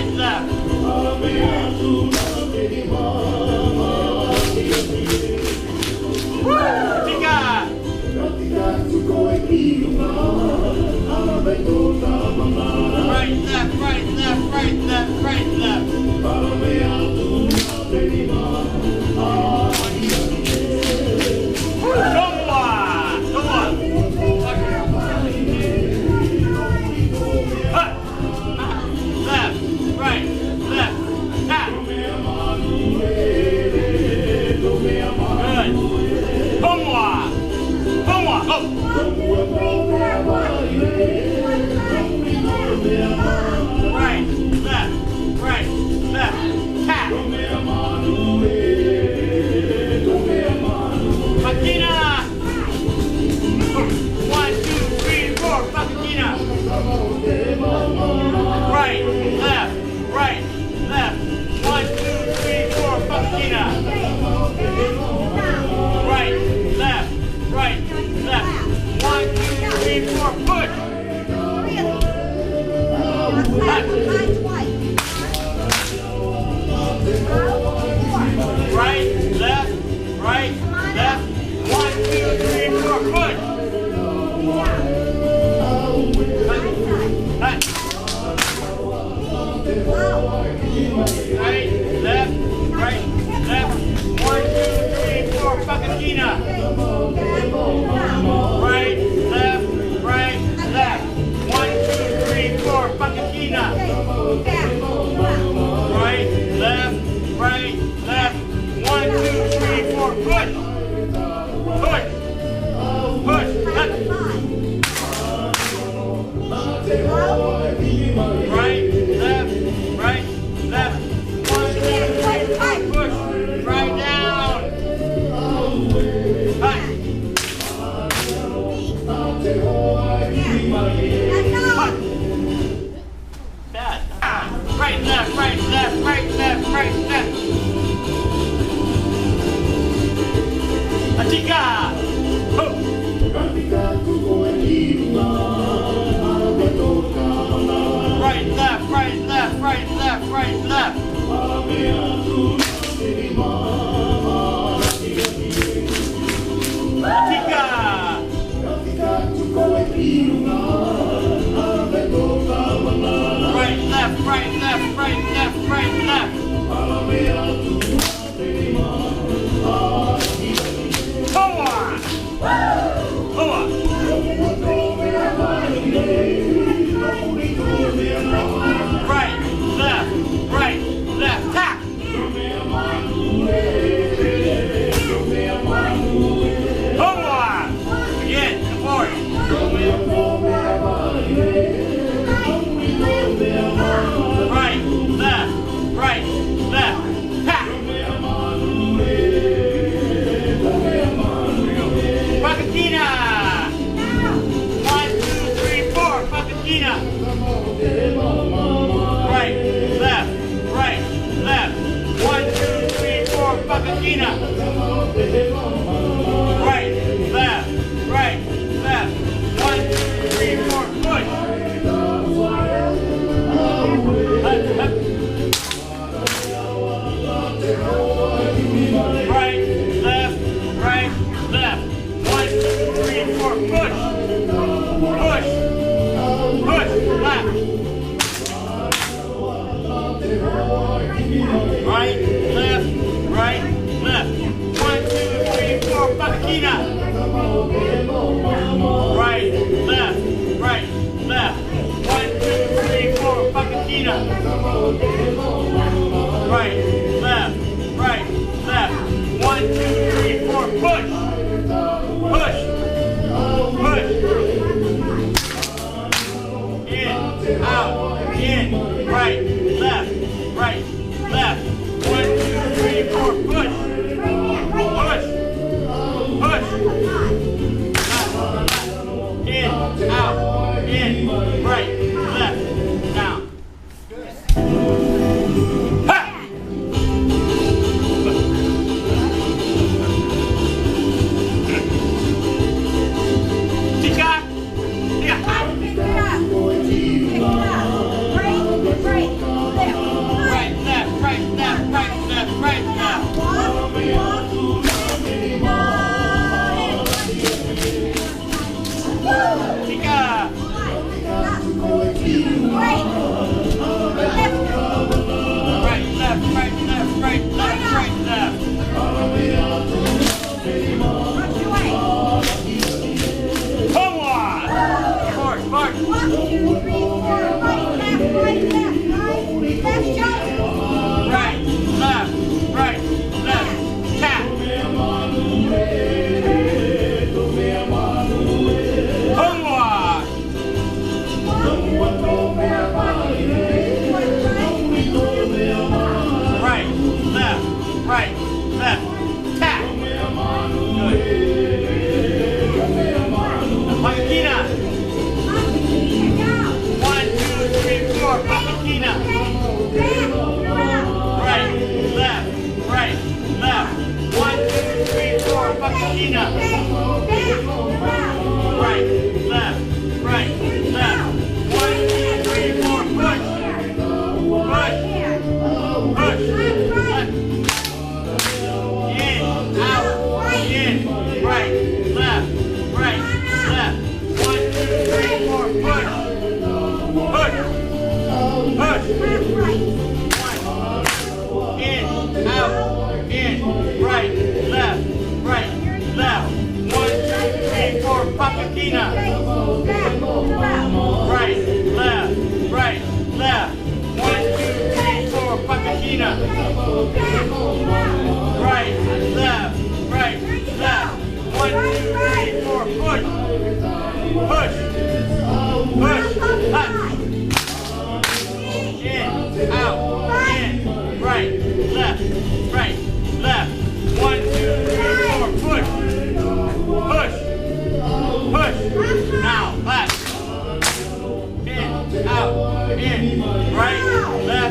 right, left. Atika. Right, left, right, left, right, left, right, left. Come on. Left, right, left, tap. Good. Come on, up. Right, left, tap. Pakena. 1, 2, 3, 4, Pakena. Right, left, 1, 2, 3, 4, Pakena. Right, left, 1, 2, 3, 4, push. Left. Right, left, 1, 2, 3, 4, push. Right, left, 1, 2, 3, 4, Pakena. Right, left, 1, 2, 3, 4, Pakena. Right, left, 1, 2, 3, 4, push. Left. Right, left, 1, 2, 3, 4, push. Right down. Bad. Right, left. Atika. Right, left. Atika. Right, left. Come on. Right, left, tap. Come on. Again, forward. Right, left, tap. Pakena. 1, 2, 3, 4, Pakena. Right, left, 1, 2, 3, 4, Pakena. Right, left, 1, 2, 3, 4, push. Right, left, 1, 2, 3, 4, push. Left. Right, left, 1, 2, 3, 4, Pakena. Right, left, 1, 2, 3, 4, Pakena. Right, left, 1, 2, 3, 4, push. In, out, in, right, left, 1, 2, 3, 4, push. In, out, in, right, left, down. Ha! Atika! Pick it up. Break. Atika-Pakakena. Right, left, right, left. 1, 2, 3, 4, Pakakena. Right, left, right, left. 1, 2, 3, 4, push. Push. Push. Up. In, out, in, right, left, left. 1, 2, 3, 4, push. Push. Push. Now, left. In, out, in, right, left.